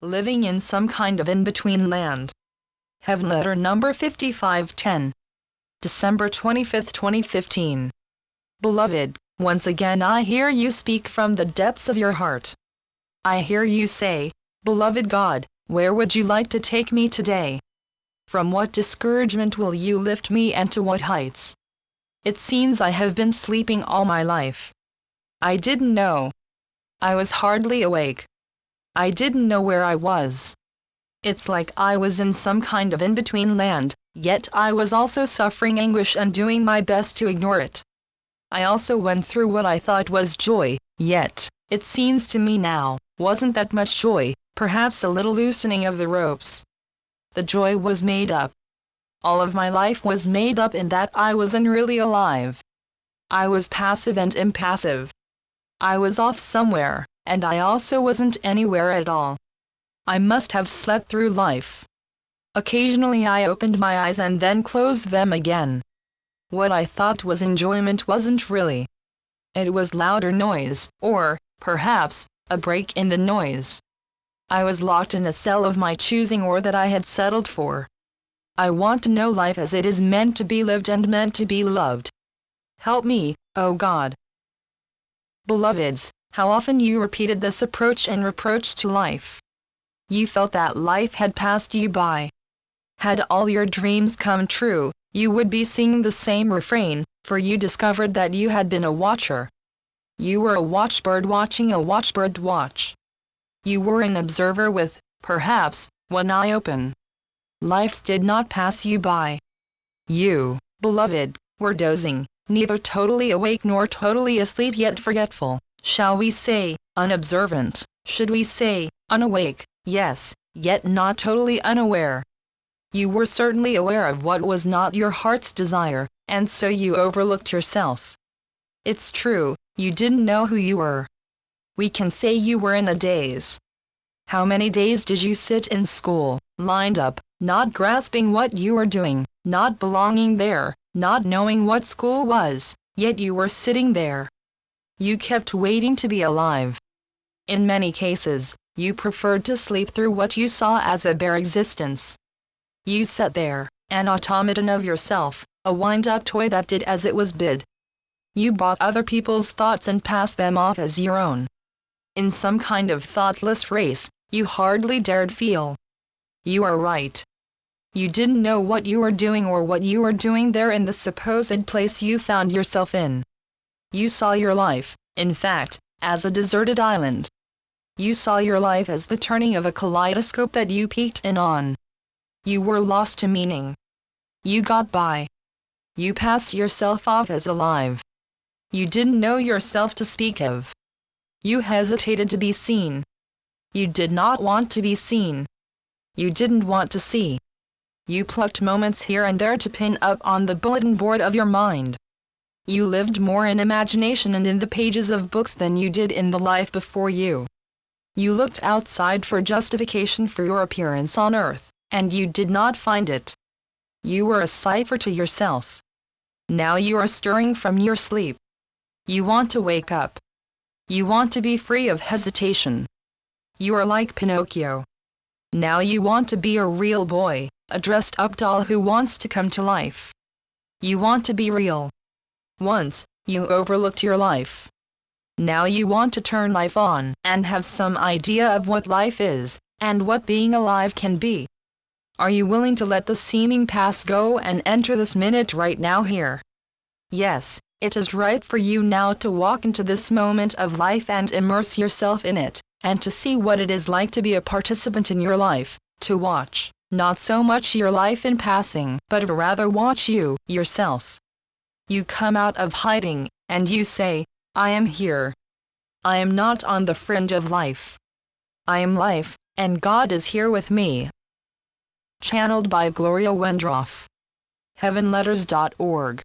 living in some kind of in-between land. Heavenletter number 5510. December 25, 2015. Beloved, once again I hear you speak from the depths of your heart. I hear you say, Beloved God, where would you like to take me today? From what discouragement will you lift me and to what heights? It seems I have been sleeping all my life. I didn't know. I was hardly awake. I didn't know where I was. It's like I was in some kind of in-between land, yet I was also suffering anguish and doing my best to ignore it. I also went through what I thought was joy, yet, it seems to me now, wasn't that much joy, perhaps a little loosening of the ropes. The joy was made up. All of my life was made up in that I wasn't really alive. I was passive and impassive. I was off somewhere, and I also wasn't anywhere at all. I must have slept through life. Occasionally I opened my eyes and then closed them again. What I thought was enjoyment wasn't really. It was louder noise, or, perhaps, a break in the noise. I was locked in a cell of my choosing or that I had settled for. I want to know life as it is meant to be lived and meant to be loved. Help me, O God. Beloveds, how often you repeated this approach and reproach to life. You felt that life had passed you by. Had all your dreams come true, you would be singing the same refrain, for you discovered that you had been a watcher. You were a watchbird watching a watchbird watch. You were an observer with, perhaps, one eye open. Life did not pass you by. You, beloved, were dozing, neither totally awake nor totally asleep yet forgetful. Shall we say, unobservant? Should we say, unawake? Yes, yet not totally unaware. You were certainly aware of what was not your heart's desire, and so you overlooked yourself. It's true, you didn't know who you were. We can say you were in a daze. How many days did you sit in school, lined up, not grasping what you were doing, not belonging there, not knowing what school was, yet you were sitting there. You kept waiting to be alive. In many cases, you preferred to sleep through what you saw as a bare existence. You sat there, an automaton of yourself, a wind-up toy that did as it was bid. You bought other people's thoughts and passed them off as your own. In some kind of thoughtless race, you hardly dared feel. You are right. You didn't know what you were doing or what you were doing there in the supposed place you found yourself in. You saw your life, in fact, as a deserted island. You saw your life as the turning of a kaleidoscope that you peeked in on. You were lost to meaning. You got by. You passed yourself off as alive. You didn't know yourself to speak of. You hesitated to be seen. You did not want to be seen. You didn't want to see. You plucked moments here and there to pin up on the bulletin board of your mind. You lived more in imagination and in the pages of books than you did in the life before you. You looked outside for justification for your appearance on earth, and you did not find it. You were a cipher to yourself. Now you are stirring from your sleep. You want to wake up. You want to be free of hesitation. You are like Pinocchio. Now you want to be a real boy, a dressed-up doll who wants to come to life. You want to be real. Once, you overlooked your life. Now you want to turn life on and have some idea of what life is, and what being alive can be. Are you willing to let the seeming past go and enter this minute right now here? Yes, it is right for you now to walk into this moment of life and immerse yourself in it, and to see what it is like to be a participant in your life, to watch, not so much your life in passing, but rather watch you, yourself. You come out of hiding, and you say, I am here. I am not on the fringe of life. I am life, and God is here with me. Channeled by Gloria Wendroff. Heavenletters.org